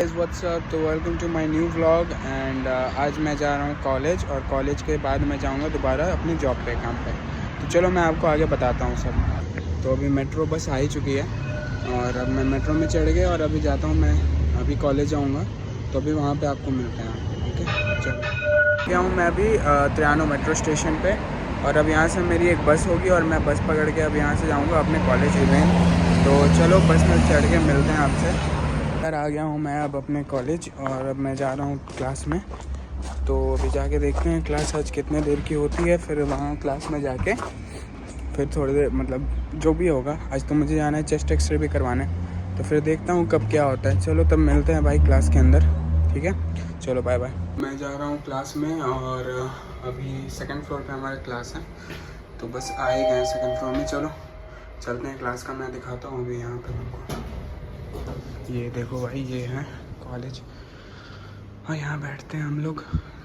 What's up, तो welcome to my new vlog and आज मैं जा रहा हूँ कॉलेज और कॉलेज के बाद मैं जाऊँगा दोबारा अपनी जॉब पे काम पे। तो चलो मैं आपको आगे बताता हूँ सब। तो अभी मेट्रो बस आ ही चुकी है और अब मैं मेट्रो में चढ़ गया और अभी जाता हूँ मैं अभी कॉलेज जाऊँगा। तो अभी वहाँ पे आपको मिलते हैं। ओके चलो, गया हूँ मैं अभी त्रियानो मेट्रो स्टेशन पे और अब यहाँ से मेरी एक बस होगी और मैं बस पकड़ के अब यहाँ से जाऊँगा अपने कॉलेज इवेंट। तो चलो बस में चढ़ के मिलते हैं आपसे। यार आ गया हूँ मैं अब अपने कॉलेज और अब मैं जा रहा हूँ क्लास में। तो अभी जाके देखते हैं क्लास आज कितने देर की होती है, फिर वहाँ क्लास में जाके फिर थोड़ी देर मतलब जो भी होगा। आज तो मुझे जाना है चेस्ट एक्सरे भी करवाने, तो फिर देखता हूँ कब क्या होता है। चलो तब मिलते हैं भाई क्लास के अंदर, ठीक है। चलो बाय बाय। मैं जा रहा हूँ क्लास में और अभी सेकेंड फ्लोर पर हमारा क्लास है, तो बस आ ही गए सेकेंड फ्लोर में। चलो चलते हैं क्लास का, मैं दिखाता हूँ अभी यहाँ पर तुमको। ये देखो भाई, ये है कॉलेज और यहाँ बैठते हैं हम लोग।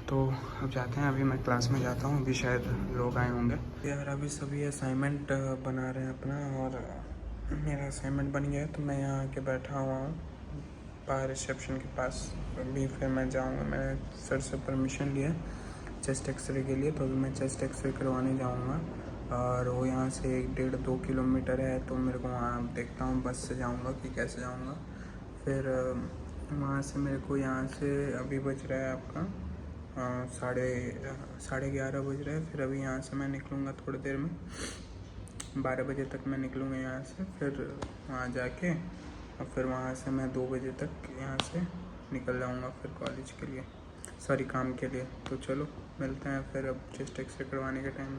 तो अब जाते हैं, अभी मैं क्लास में जाता हूँ, अभी शायद लोग आए होंगे। यार अभी सभी असाइनमेंट बना रहे हैं अपना और मेरा असाइनमेंट बन गया है, तो मैं यहाँ आके बैठा हुआ हूँ बाहर रिसेप्शन के पास। अभी फिर मैं जाऊँगा, मैंने सर से परमिशन लिया चेस्ट एक्सरे के लिए, तो अभी मैं चेस्ट एक्सरे करवाने जाऊँगा। और वो यहाँ से 1-1.5-2 किलोमीटर है, तो मेरे को वहाँ देखता हूँ बस से जाऊँगा कि कैसे जाऊँगा। फिर वहाँ से मेरे को यहाँ से अभी बज रहा है आपका 11:30 बज रहा है। फिर अभी यहाँ से मैं निकलूँगा थोड़ी देर में, 12 बजे तक मैं निकलूँगा यहाँ से। फिर वहाँ जाके और फिर वहाँ से मैं 2 बजे तक यहाँ से निकल जाऊँगा फिर कॉलेज के लिए, सॉरी काम के लिए। तो चलो मिलते हैं फिर अब चेस्ट एक्सरे करवाने के टाइम।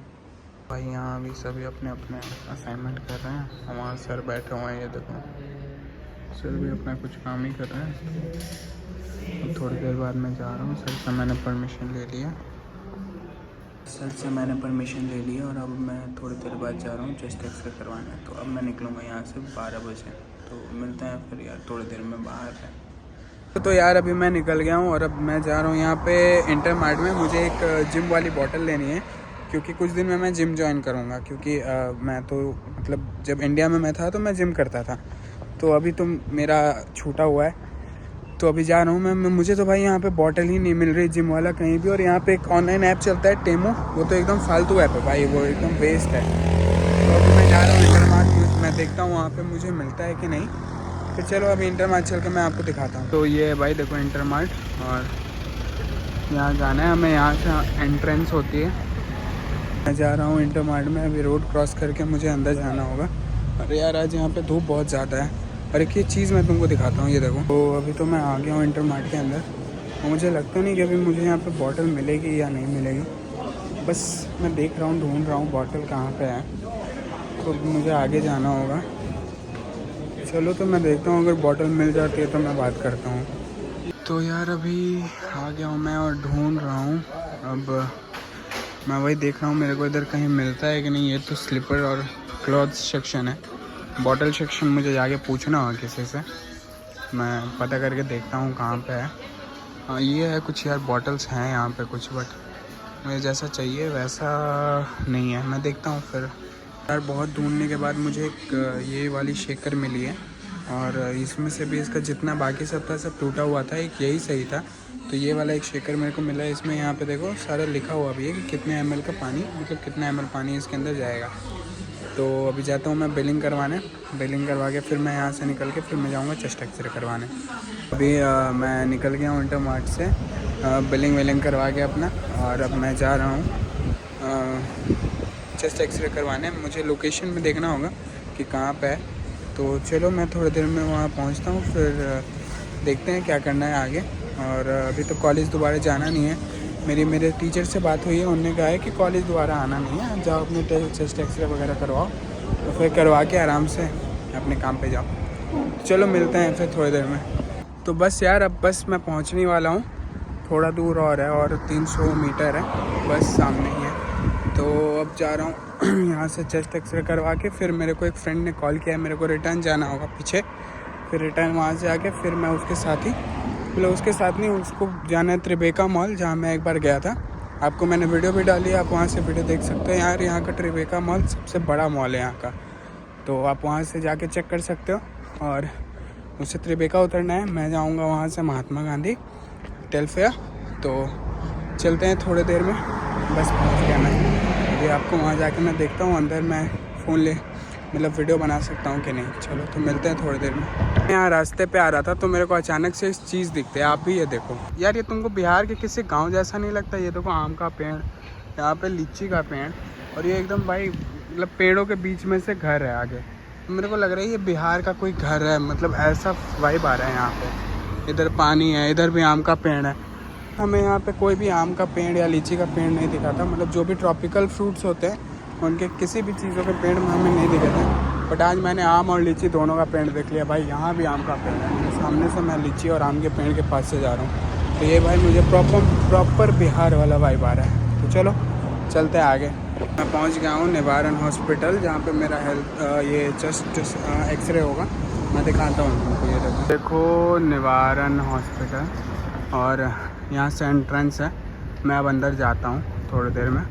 भाई यहाँ अभी सभी अपने अपने असाइनमेंट कर रहे हैं, हमारे सर बैठे हुए हैं, ये देखो सर भी अपना कुछ काम ही कर रहे हैं। अब थोड़ी देर बाद मैं जा रहा हूँ, सर से मैंने परमिशन ले लिया और अब मैं थोड़ी देर बाद जा रहा हूँ चेस्ट एक्सरे करवाने। तो अब मैं निकलूँगा यहाँ से 12 बजे, तो मिलते हैं फिर यार थोड़ी देर में बाहर है। तो यार अभी मैं निकल गया हूँ और अब मैं जा रहा हूँ यहाँ पे इंटरमार्ट में। मुझे एक जिम वाली बॉटल लेनी है क्योंकि कुछ दिन में मैं जिम ज्वाइन करूँगा, क्योंकि मैं तो मतलब जब इंडिया में मैं था तो मैं जिम करता था, तो अभी तो मेरा छूटा हुआ है। तो अभी जा रहा हूँ मैं। मुझे तो भाई यहाँ पे बॉटल ही नहीं मिल रही जिम वाला कहीं भी। और यहाँ पे एक ऑनलाइन ऐप चलता है टेमो, वो तो एकदम फालतू ऐप है भाई, वो एकदम वेस्ट है। तो अभी मैं जा रहा हूँ इंटरमार्ट, मैं देखता हूँ वहाँ पे मुझे मिलता है कि नहीं। फिर चलो अभी इंटरमार्ट चल के मैं आपको दिखाता हूँ। तो ये है भाई देखो इंटरमार्ट, और यहाँ जाना है हमें, यहाँ से एंट्रेंस होती है। मैं जा रहा हूँ इंटरमार्ट में, अभी रोड क्रॉस करके मुझे अंदर जाना होगा। अरे यार आज यहाँ पे धूप बहुत ज़्यादा है। और एक ये चीज़ मैं तुमको दिखाता हूँ, ये देखो। तो अभी तो मैं आ गया हूँ इंटरमार्ट के अंदर और मुझे लगता नहीं कि अभी मुझे यहाँ पे बॉटल मिलेगी या नहीं मिलेगी। बस मैं देख रहा हूँ, ढूंढ रहा हूँ बॉटल कहाँ पे है, तो मुझे आगे जाना होगा। चलो तो मैं देखता हूँ, अगर बॉटल मिल जाती है तो मैं बात करता हूँ। तो यार अभी आ गया हूँ मैं और ढूँढ रहा हूँ। अब मैं वही देख रहा हूँ मेरे को इधर कहीं मिलता है कि नहीं। ये तो स्लीपर और क्लॉथ्स सेक्शन है, बॉटल सेक्शन मुझे जाके पूछना होगा किसी से। मैं पता करके देखता हूँ कहाँ पे है। हाँ ये है कुछ यार, बॉटल्स हैं यहाँ पे कुछ, बट मुझे जैसा चाहिए वैसा नहीं है। मैं देखता हूँ फिर। यार बहुत ढूंढने के बाद मुझे एक ये वाली शेकर मिली है और इसमें से भी इसका जितना बाकी सब था सब टूटा हुआ था, एक यही सही था। तो ये वाला एक शेकर मेरे को मिला है। इसमें यहाँ पे देखो सारा लिखा हुआ भी है कि कितने ml का पानी, मतलब कितना ml पानी इसके अंदर जाएगा। तो अभी जाता हूँ मैं बिलिंग करवाने, बिलिंग करवा के फिर मैं यहाँ से निकल के फिर मैं जाऊँगा चेस्ट एक्सरे करवाने। अभी मैं निकल गया हूँ इंटरमार्ट से बिलिंग विलिंग करवा के अपना, और अब मैं जा रहा हूँ चेस्ट एक्सरे करवाने। मुझे लोकेशन में देखना होगा कि कहाँ पे है। तो चलो मैं थोड़ी देर में वहाँ पहुँचता हूँ, फिर देखते हैं क्या करना है आगे। और अभी तो कॉलेज दोबारा जाना नहीं है। मेरे टीचर से बात हुई है, उन्होंने कहा है कि कॉलेज दोबारा आना नहीं है, जाओ अपने चेस्ट एक्सरे वगैरह करवाओ, तो फिर करवा के आराम से अपने काम पे जाओ। चलो मिलते हैं फिर थोड़ी देर में। तो बस यार अब बस मैं पहुंचने वाला हूँ, थोड़ा दूर और है और 300 मीटर है, बस सामने ही है। तो अब जा रहा हूँ यहाँ से चेस्ट एक्सरे करवा के। फिर मेरे को एक फ्रेंड ने कॉल किया है, मेरे को रिटर्न जाना होगा पीछे। फिर रिटर्न वहाँ से आके फिर मैं उसके साथ ही, मतलब उसके साथ नहीं, उसको जाना है त्रिबेका मॉल, जहाँ मैं एक बार गया था। आपको मैंने वीडियो भी डाली है, आप वहाँ से वीडियो देख सकते हैं। यार यहाँ का त्रिबेका मॉल सबसे बड़ा मॉल है यहाँ का, तो आप वहाँ से जाके चेक कर सकते हो। और उससे त्रिबेका उतरना है, मैं जाऊँगा वहाँ से महात्मा गांधी टेलफेयर। तो चलते हैं थोड़ी देर में, बस पहुँच गया मैं। अभी आपको वहाँ जाके मैं देखता हूँ अंदर मैं फ़ोन ले मतलब वीडियो बना सकता हूँ कि नहीं। चलो तो मिलते हैं थोड़ी देर में। मैं यहाँ रास्ते पे आ रहा था तो मेरे को अचानक से इस चीज़ दिखते है, आप भी ये देखो यार, ये तुमको बिहार के किसी गांव जैसा नहीं लगता? ये देखो आम का पेड़, यहाँ पे लीची का पेड़, और ये एकदम भाई मतलब पेड़ों के बीच में से घर है आगे। मेरे को लग रहा है ये बिहार का कोई घर है, मतलब ऐसा वाइब आ रहा है यहाँ पे। इधर पानी है, इधर भी आम का पेड़ है। हमें यहाँ पे कोई भी आम का पेड़ या लीची का पेड़ नहीं दिखा था, मतलब जो भी ट्रॉपिकल फ्रूट्स होते हैं उनके किसी भी चीज़ों के पेड़ में हमें नहीं दिखे थे। बट आज मैंने आम और लीची दोनों का पेड़ देख लिया भाई। यहाँ भी आम का पेड़ है, सामने से मैं लीची और आम के पेड़ के पास से जा रहा हूँ। तो ये भाई मुझे प्रॉपर बिहार वाला वाइब आ रहा है। तो चलो चलते हैं आगे। मैं पहुँच गया हूँ निवारण हॉस्पिटल, जहाँ पे मेरा हेल्थ ये चेस्ट एक्सरे होगा। मैं दिखाता हूँ तुमको, ये देखो निवारण हॉस्पिटल, और यहाँ से एंट्रेंस है। मैं अब अंदर जाता हूँ थोड़ी देर में।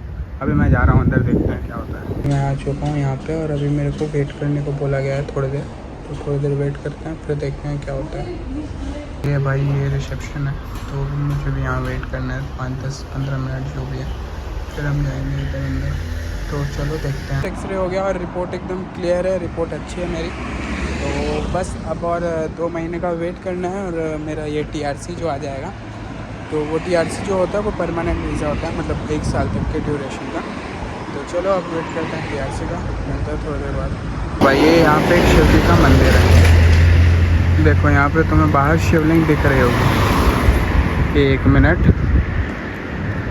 अभी मैं जा रहा हूँ अंदर, देखते हैं क्या होता है। मैं आ चुका हूँ यहाँ पे और अभी मेरे को वेट करने को बोला गया है थोड़ी देर। तो थोड़ी देर वेट करते हैं, फिर देखते हैं क्या होता है। ये भाई ये रिसेप्शन है, तो मुझे भी यहाँ वेट करना है 5-10-15 मिनट जो भी है, फिर हम जाएंगे इधर अंदर। तो चलो देखते हैं। एक्सरे हो गया और रिपोर्ट एकदम क्लियर है, रिपोर्ट अच्छी है मेरी। तो बस अब और 2 महीने का वेट करना है और मेरा ये TRC जो आ जाएगा। तो वो TRC जो होता है वो परमानेंट वीज़ा होता है, मतलब 1 साल तक के ड्यूरेशन का। तो चलो अब वेट करते हैं TRC का, मिलता है थोड़ी देर बाद। भाई ये यहाँ पे एक शिव जी का मंदिर है, देखो यहाँ पे तुम्हें बाहर शिवलिंग दिख रही होगी। 1 मिनट,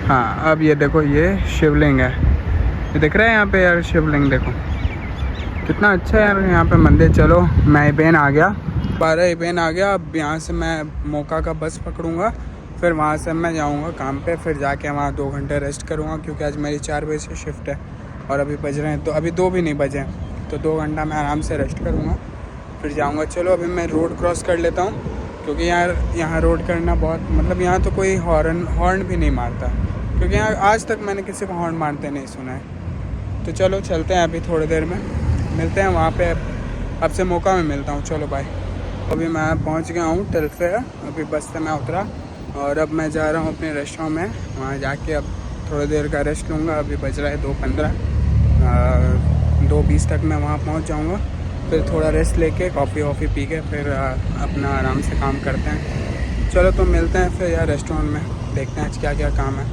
हाँ अब ये देखो ये शिवलिंग है, ये दिख रहा है यहाँ पे यार शिवलिंग, देखो कितना अच्छा है यार यहाँ पे मंदिर। चलो मैं इबेन आ गया, 12 इबेन आ गया। अब यहाँ से मैं मोका का बस पकड़ूँगा, फिर वहाँ से मैं जाऊँगा काम पे, फिर जाके वहाँ 2 घंटे रेस्ट करूँगा, क्योंकि आज मेरी 4 बजे से शिफ्ट है और अभी बज रहे हैं, तो अभी 2 भी नहीं बजे हैं। तो 2 घंटा मैं आराम से रेस्ट करूँगा, फिर जाऊँगा। चलो अभी मैं रोड क्रॉस कर लेता हूँ, क्योंकि यार यहाँ रोड करना बहुत, मतलब यहाँ तो कोई हॉर्न भी नहीं मारता, क्योंकि यहाँ आज तक मैंने किसी को हॉर्न मारते नहीं सुना है। तो चलो चलते हैं, अभी थोड़ी देर में मिलते हैं वहाँ पे। अब से मौका में मिलता हूँ, चलो बाय। अभी मैं पहुँच गया हूँ टेलफेयर, अभी बस से मैं उतरा और अब मैं जा रहा हूँ अपने रेस्टोरेंट में। वहाँ जाके अब थोड़ी देर का रेस्ट लूँगा। अभी बज रहा है 2:15, 2:20 तक मैं वहाँ पहुँच जाऊँगा। फिर थोड़ा रेस्ट लेके कॉफ़ी वॉफ़ी पी के फिर अपना आराम से काम करते हैं। चलो तो मिलते हैं फिर यार रेस्टोरेंट में, देखते हैं आज क्या क्या काम है।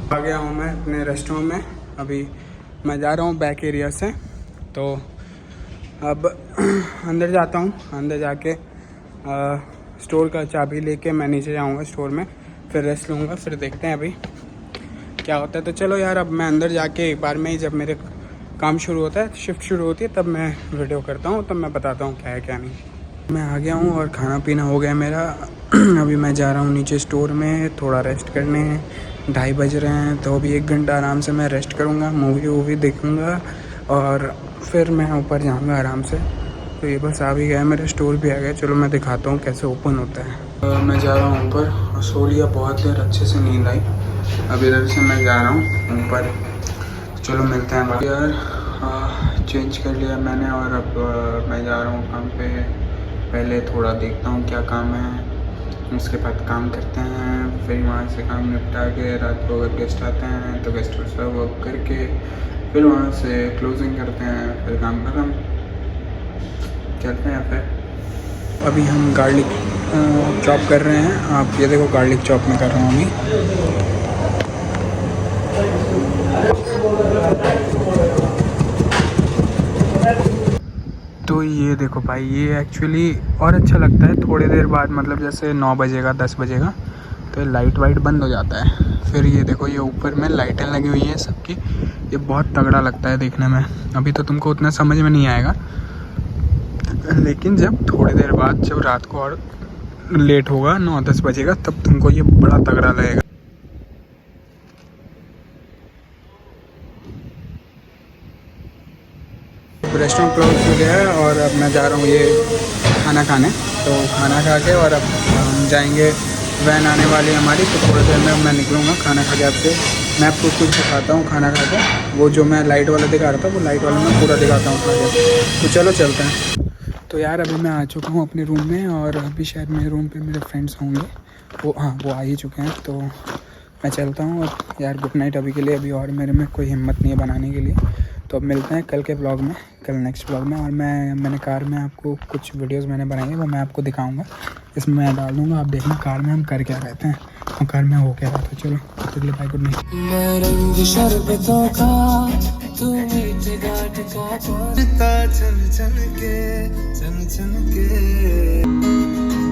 आ गया हूँ मैं अपने रेस्टोरेंट में, अभी मैं जा रहा हूँ बैक एरिया से। तो अब अंदर जाता हूँ, अंदर जाके स्टोर का चाबी लेके मैं नीचे जाऊँगा स्टोर में, फिर रेस्ट लूँगा, फिर देखते हैं अभी क्या होता है। तो चलो यार अब मैं अंदर जाके एक बार में ही, जब मेरे काम शुरू होता है, शिफ्ट शुरू होती है, तब मैं वीडियो करता हूँ, तब मैं बताता हूँ क्या है क्या नहीं। मैं आ गया हूँ और खाना पीना हो गया मेरा। अभी मैं जा रहा हूँ नीचे स्टोर में थोड़ा रेस्ट करने। 2:30 बज रहे हैं, तो अभी 1 घंटा आराम से मैं रेस्ट करूँगा, मूवी वूवी देखूँगा और फिर मैं ऊपर जाऊँगा आराम से। तो ये बस आ भी गया, मेरा स्टोर भी आ गया। चलो मैं दिखाता हूँ कैसे ओपन होता है। मैं जा रहा हूँ ऊपर और सो लिया बहुत देर, अच्छे से नींद आई। अब इधर से मैं जा रहा हूँ ऊपर, चलो मिलते हैं यार। चेंज कर लिया मैंने और अब मैं जा रहा हूँ काम पे। पहले थोड़ा देखता हूँ क्या काम है, उसके बाद काम करते हैं, फिर वहाँ से काम निपटा के रात को अगर गेस्ट आते हैं तो गेस्ट को सर्व वर्क करके फिर वहाँ से क्लोजिंग करते हैं, फिर काम खत्म, चलते हैं। फिर अभी हम गार्लिक चॉप कर रहे हैं। आप ये देखो गार्लिक चॉप में कर रहा हूँ अभी। तो ये देखो भाई, ये एक्चुअली और अच्छा लगता है थोड़ी देर बाद, मतलब जैसे 9 बजेगा 10 बजेगा तो लाइट वाइट बंद हो जाता है। फिर ये देखो ये ऊपर में लाइटें लगी हुई हैं सबकी, ये बहुत तगड़ा लगता है देखने में। अभी तो तुमको उतना समझ में नहीं आएगा, लेकिन जब थोड़ी देर बाद, जब रात को और लेट होगा 9-10 बजेगा, तब तुमको ये बड़ा तगड़ा लगेगा। रेस्टोरेंट क्लोज हो गया है और अब मैं जा रहा हूँ ये खाना खाने। तो खाना खा के और अब हम जाएंगे, वैन आने वाली है हमारी, तो थोड़ी देर में मैं निकलूँगा खाना खा के। आपसे मैं आपको कुछ दिखाता हूँ खाना खा के, वो जो मैं लाइट वाला दिखा रहा था वो लाइट वाला मैं पूरा दिखाता हूँ खा के। तो चलो चलते हैं। तो यार अभी मैं आ चुका हूँ अपने रूम में और अभी शायद मेरे रूम पे मेरे फ्रेंड्स होंगे, वो आ ही चुके हैं। तो मैं चलता हूँ अब यार, गुड नाइट अभी के लिए। अभी और मेरे में कोई हिम्मत नहीं है बनाने के लिए। तो अब मिलते हैं कल के ब्लॉग में, कल नेक्स्ट ब्लॉग में। और मैंने कार में आपको कुछ वीडियोस मैंने बनाई है, वो मैं आपको दिखाऊंगा, इसमें मैं डाल दूँगा। आप देखना कार में हम कर क्या रहते हैं और कार में हो क्या रहा था। चलो तब तक के लिए बाय, गुड नाइट। मैं रंग शरबतों का, तू मीठे घाट का, छन छन के, छन छन के।